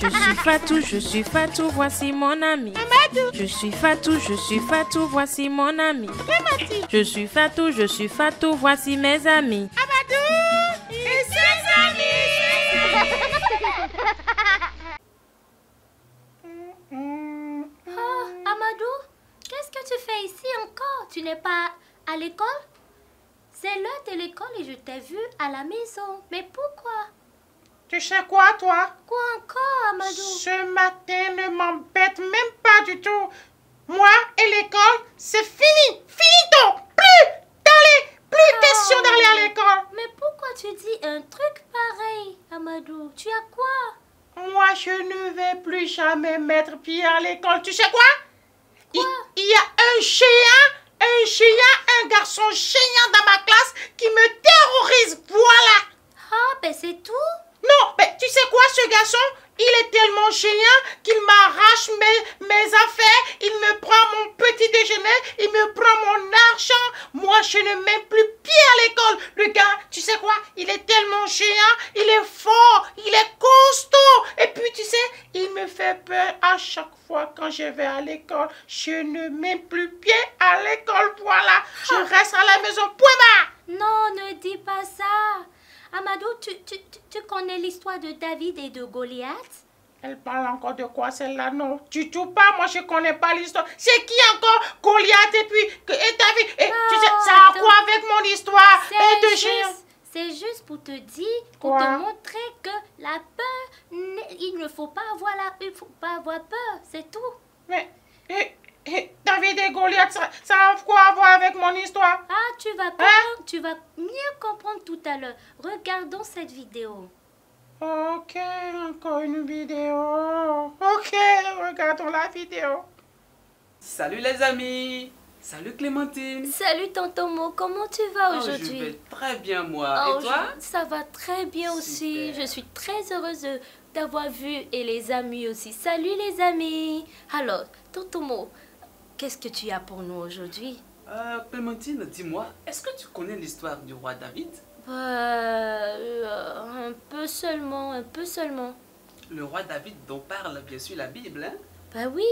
je suis Fatou, voici mon ami. Amadou. Je suis Fatou, voici mon ami. Clémentine. Je suis Fatou, voici mes amis. Amadou et ses amis. Oh, Amadou, qu'est-ce que tu fais ici encore? Tu n'es pas à l'école? C'est l'heure de l'école et je t'ai vu à la maison. Mais pourquoi? Tu sais quoi, toi? Quoi encore, Amadou? Ce matin ne m'embête même pas du tout. Moi et l'école, c'est fini. Finito. Plus question d'aller à l'école. Mais pourquoi tu dis un truc pareil, Amadou? Tu as quoi? Moi, je ne vais plus jamais mettre pied à l'école. Tu sais quoi? Il y a un garçon géant dans ma classe qui me terrorise. Voilà. Ah, ben c'est tout? Non, mais tu sais quoi, ce garçon, il est tellement géant qu'il m'arrache mes affaires, il me prend mon petit déjeuner, il me prend mon argent. Moi, je ne mets plus pied à l'école. Le gars, tu sais quoi, il est tellement géant, il est fort, il est costaud. Et puis, tu sais, il me fait peur à chaque fois quand je vais à l'école. Je ne mets plus pied à l'école, voilà. Je reste à la maison, point barre. Non, ne dis pas ça. Amadou, tu connais l'histoire de David et de Goliath? Elle parle encore de quoi celle-là? Non, du tout pas. Moi, je connais pas l'histoire. C'est qui encore? Goliath et puis et David. Et tu sais, ça a quoi avec mon histoire? Et de géant. C'est juste pour te dire, pour Quoi? te montrer que la peur, il ne faut pas avoir peur, c'est tout. Mais David et Goliath, ça a quoi à voir avec mon histoire? Ah, tu vas comprendre, tu vas mieux comprendre tout à l'heure. Regardons cette vidéo. Ok, encore une vidéo. Ok, regardons la vidéo. Salut les amis. Salut Clémentine. Salut Tonton Mo, comment tu vas aujourd'hui? Je vais très bien moi. Et toi? Ça va très bien aussi. Je suis très heureuse d'avoir vu et les amis aussi. Salut les amis. Alors, Tonton Mo, qu'est-ce que tu as pour nous aujourd'hui? Clémentine, dis-moi, est-ce que tu connais l'histoire du roi David? Un peu seulement. Le roi David dont parle bien sûr la Bible, hein? Bah oui,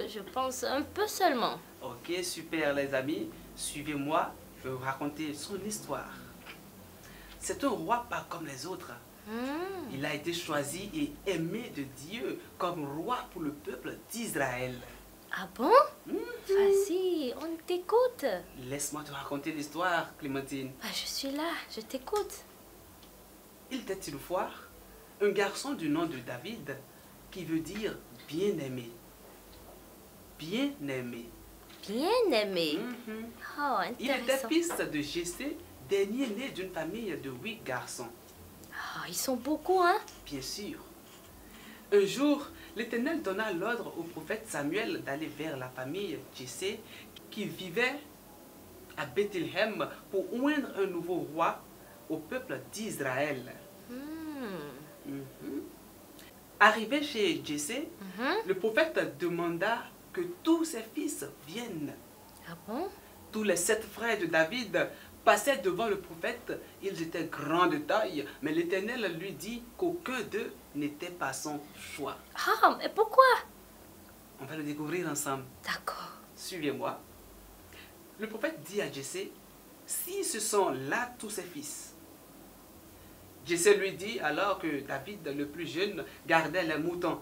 je pense un peu seulement. Ok, super les amis. Suivez-moi, je vais vous raconter son histoire. C'est un roi pas comme les autres. Il a été choisi et aimé de Dieu comme roi pour le peuple d'Israël. Ah bon? Vas-y, on t'écoute. Laisse-moi te raconter l'histoire, Clémentine. Bah, je suis là, je t'écoute. Il était une fois un garçon du nom de David qui veut dire bien-aimé. Bien-aimé. Bien-aimé. Oh, Il était intéressant. fils de Jessé, dernier né d'une famille de 8 garçons. Ah, ils sont beaucoup, hein? Bien sûr. Un jour, l'Éternel donna l'ordre au prophète Samuel d'aller vers la famille Jessé qui vivait à Bethléem pour oindre un nouveau roi au peuple d'Israël. Arrivé chez Jessé, le prophète demanda que tous ses fils viennent. Ah bon? Tous les 7 frères de David passaient devant le prophète. Ils étaient grands de taille, mais l'Éternel lui dit qu'aucun d'eux n'était pas son choix. Ah, mais pourquoi? On va le découvrir ensemble. D'accord. Suivez-moi. Le prophète dit à Jessé, si ce sont là tous ses fils. Jessé lui dit alors que David, le plus jeune, gardait les moutons.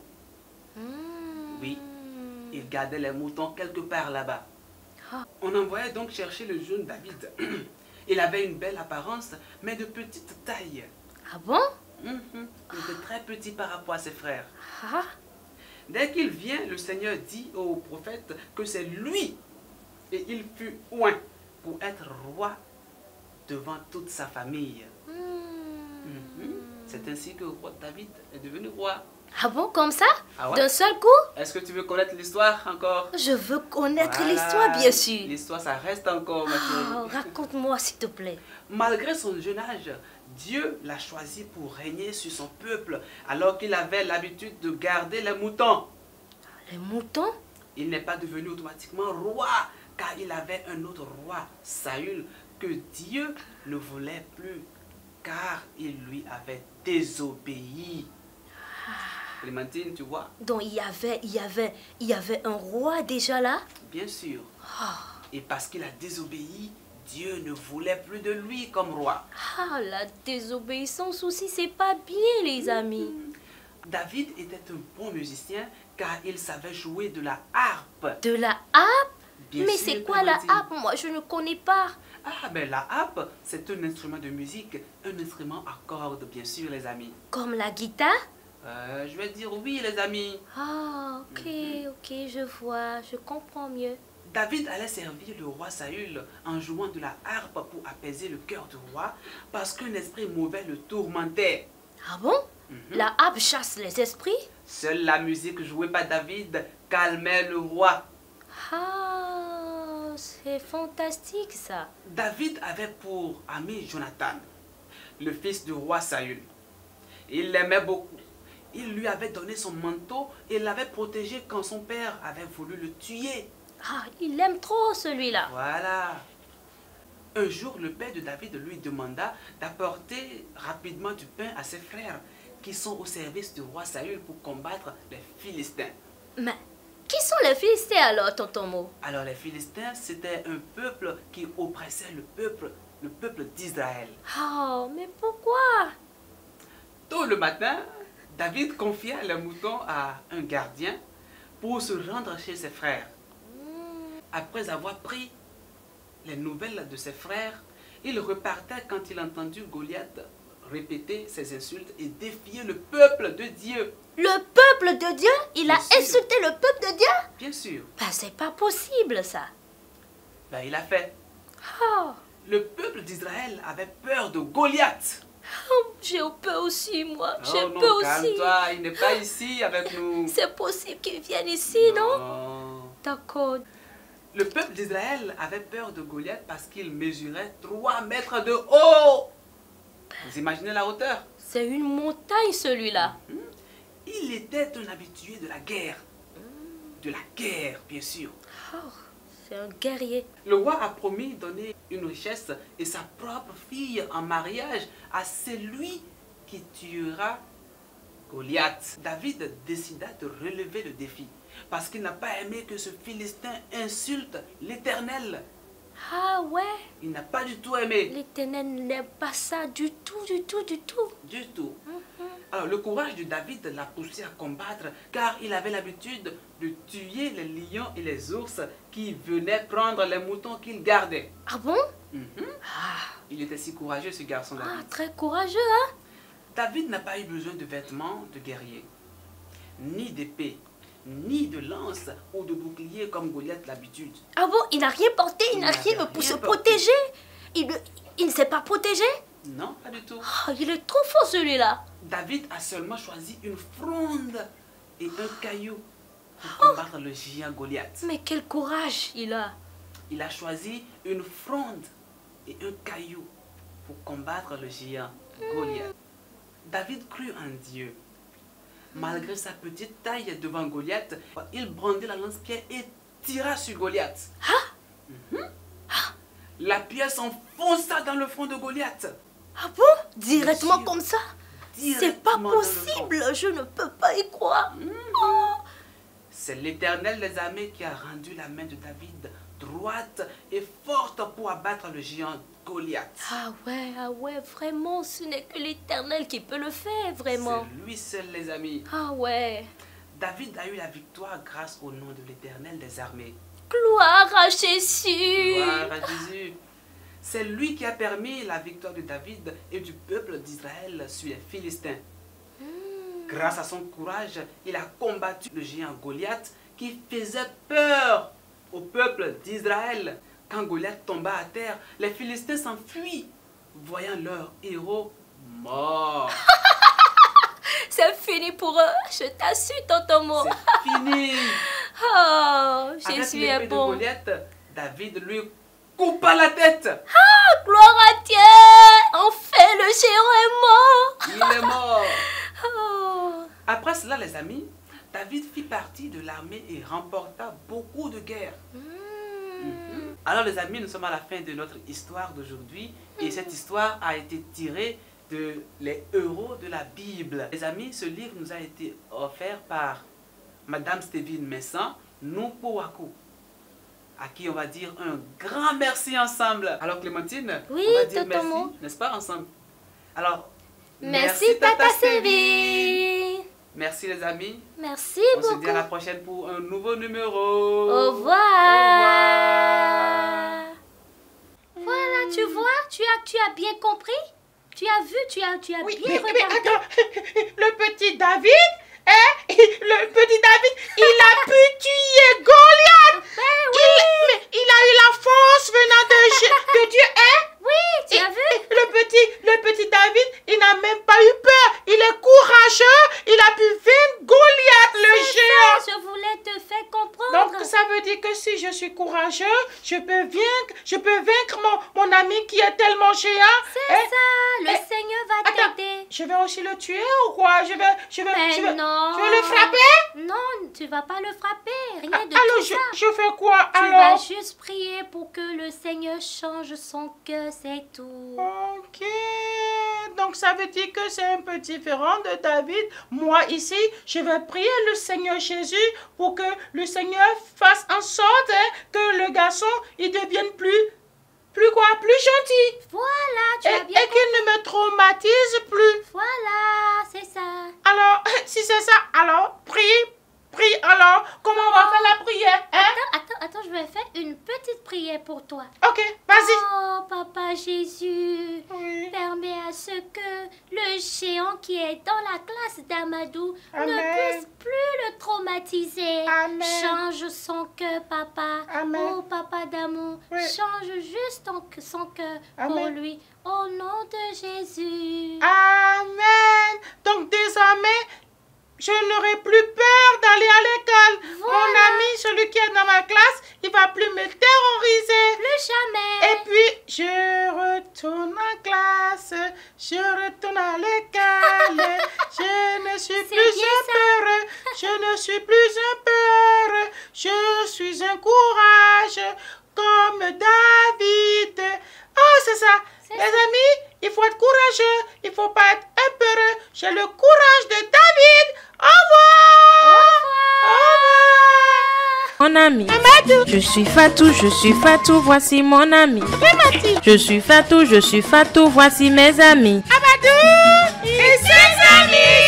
Oui, il gardait les moutons quelque part là-bas. On envoyait donc chercher le jeune David. Il avait une belle apparence, mais de petite taille. Ah bon? Il était très petit par rapport à ses frères. Ah. Dès qu'il vient, le Seigneur dit au prophète que c'est lui. Et il fut oint pour être roi devant toute sa famille. C'est ainsi que le roi David est devenu roi. Ah bon, comme ça? Ah ouais? D'un seul coup? Est-ce que tu veux connaître l'histoire encore? Je veux connaître Voilà. l'histoire, bien sûr. L'histoire, ça reste encore, ma chérie. Oh, raconte-moi, s'il te plaît. Malgré son jeune âge, Dieu l'a choisi pour régner sur son peuple, alors qu'il avait l'habitude de garder les moutons. Les moutons? Il n'est pas devenu automatiquement roi, car il avait un autre roi, Saül, que Dieu ne voulait plus, car il lui avait désobéi. Clémentine, tu vois? Donc il y avait un roi déjà là? Bien sûr. Et parce qu'il a désobéi, Dieu ne voulait plus de lui comme roi. Ah, la désobéissance aussi, c'est pas bien, les amis. David était un bon musicien car il savait jouer de la harpe. De la harpe? Bien Mais sûr, c'est quoi la Clémentine. harpe? Moi, je ne connais pas. Ah, ben la harpe, c'est un instrument de musique, un instrument à cordes, bien sûr, les amis. Comme la guitare? Je vais dire oui, les amis. Ah, ok, je vois, je comprends mieux. David allait servir le roi Saül en jouant de la harpe pour apaiser le cœur du roi parce qu'un esprit mauvais le tourmentait. Ah bon? La harpe chasse les esprits? Seule la musique jouée par David calmait le roi. Ah, c'est fantastique ça. David avait pour ami Jonathan, le fils du roi Saül. Il l'aimait beaucoup. Il lui avait donné son manteau et l'avait protégé quand son père avait voulu le tuer. Ah, il aime trop celui-là. Voilà. Un jour, le père de David lui demanda d'apporter rapidement du pain à ses frères qui sont au service du roi Saül pour combattre les Philistins. Mais qui sont les Philistins alors, tonton Mo? Alors les Philistins, c'était un peuple qui oppressait le peuple d'Israël. Oh, mais pourquoi? Tôt le matin, David confia les moutons à un gardien pour se rendre chez ses frères. Après avoir pris les nouvelles de ses frères, il repartait quand il entendit Goliath répéter ses insultes et défier le peuple de Dieu. Le peuple de Dieu? Il a Bien sûr. insulté le peuple de Dieu? Bien sûr. Ben, c'est pas possible ça. Ben, il a fait. Oh, Le peuple d'Israël avait peur de Goliath. j'ai peur aussi, moi. Oh J'ai non, peur aussi. calme-toi, il n'est pas ici avec nous. C'est possible qu'il vienne ici, non? Non. D'accord. Le peuple d'Israël avait peur de Goliath parce qu'il mesurait 3 mètres de haut. Vous imaginez la hauteur? C'est une montagne, celui-là. Il était un habitué de la guerre. De la guerre, bien sûr. Oh, c'est un guerrier. Le roi a promis de donner une richesse et sa propre fille en mariage à celui qui tuera Goliath. David décida de relever le défi parce qu'il n'a pas aimé que ce Philistin insulte l'Éternel. Ah ouais, Il n'a pas du tout aimé. l'Éternel n'aime pas ça du tout, du tout, du tout. Du tout. Alors le courage de David l'a poussé à combattre car il avait l'habitude de tuer les lions et les ours qui venaient prendre les moutons qu'il gardait. Ah bon? Il était si courageux ce garçon Ah, David. très courageux, hein? David n'a pas eu besoin de vêtements de guerrier, ni d'épée, ni de lance ou de bouclier comme Goliath l'habitude. Ah bon, il n'a rien porté, il n'a Il rien n'avait pour rien se porté. protéger. Il ne s'est pas protégé? Non, pas du tout. Ah, il est trop fort celui-là. David a seulement choisi une fronde et un caillou pour combattre le géant Goliath. Mais quel courage il a. Il a choisi une fronde et un caillou pour combattre le géant Goliath. David crut en Dieu. Malgré sa petite taille devant Goliath, il brandit la lance-pierre et tira sur Goliath. La pierre s'enfonça dans le front de Goliath. Ah bon? Directement sûr. comme ça? C'est Directement pas dans le possible, je ne peux pas y croire. Oh. C'est l'Éternel des armées qui a rendu la main de David droite et forte pour abattre le géant Goliath. Ah ouais, vraiment, ce n'est que l'Éternel qui peut le faire, vraiment. C'est lui seul, les amis. Ah ouais. David a eu la victoire grâce au nom de l'Éternel des armées. Gloire à Jésus. Gloire à Jésus. C'est lui qui a permis la victoire de David et du peuple d'Israël sur les Philistins. Grâce à son courage, il a combattu le géant Goliath qui faisait peur au peuple d'Israël. Quand Goliath tomba à terre, les Philistins s'enfuient, voyant leur héros mort. C'est fini pour eux, je t'assure, tonton Mo. C'est fini. Oh, Avec Jésus l'épée est de bon. Goliath, David lui coupa la tête. Gloire à Dieu. Enfin, le géant est mort. Il est mort. Oh. Après cela, les amis, David fit partie de l'armée et remporta beaucoup de guerres. Alors les amis, nous sommes à la fin de notre histoire d'aujourd'hui et cette histoire a été tirée les héros de la Bible. Les amis, ce livre nous a été offert par Madame Stéphine Messan, Nupowaku, à qui on va dire un grand merci ensemble. Alors Clémentine, oui, on va dire merci, Totomo, n'est-ce pas, ensemble? Alors, merci Tata Sylvie. Merci les amis. Merci On beaucoup. se dit à la prochaine pour un nouveau numéro. Au revoir. Voilà, tu vois, tu as bien compris. Tu as vu, tu as Oui, bien mais regardé. attends, le petit David, le petit David, il a pu tuer Goliath. Mais il a eu la force venant de Dieu, hein? Oui, tu as vu? Le petit David, il n'a même pas eu peur. Il est courageux. Il a pu vaincre Goliath, le géant. Ça, je voulais te faire comprendre. Donc, ça veut dire que si je suis courageux, je peux vaincre mon ami qui est tellement géant. C'est ça, le Seigneur va Attends, t'aider. je vais aussi le tuer ou quoi? Je vais Non. le frapper? Non, tu vas pas le frapper. Rien de Alors, tout ça. je fais quoi Tu alors? vas juste prier pour que le Seigneur change son cœur, c'est tout. Ok, donc ça veut dire que c'est un peu différent de David. Moi ici, je vais prier le Seigneur Jésus pour que le Seigneur fasse en sorte que le garçon, il devienne plus gentil. Voilà, tu as bien Et qu'il ne me traumatise plus. Voilà, c'est ça. Alors, si c'est ça, alors, prie. Alors, comment on va faire la prière, hein? Attends, je vais faire une petite prière pour toi. Ok, vas-y. Oh, Papa Jésus, Oui. permets à ce que le géant qui est dans la classe d'Amadou ne Amen. puisse plus le traumatiser. Amen. Change son cœur, Papa. Amen. Oh, Papa d'amour, Oui. change juste son cœur pour Amen. lui. Au nom de Jésus. Amen. Donc désormais, je n'aurai plus peur d'aller à l'école. Voilà. Mon ami, celui qui est dans ma classe, il va plus me terroriser. Plus jamais. Et puis, je retourne en classe, je retourne à l'école. Je ne suis plus bien un peur, je ne suis plus un peur. Je suis un courage comme David. Oh, c'est ça. C'est Les ça. amis, il faut être courageux, il ne faut pas être un peureux. J'ai le courage de David. Au revoir. Au revoir. Mon ami, Amadou. je suis Fatou, voici mon ami. Clémentine. Je suis Fatou, voici mes amis. Amadou et ses amis.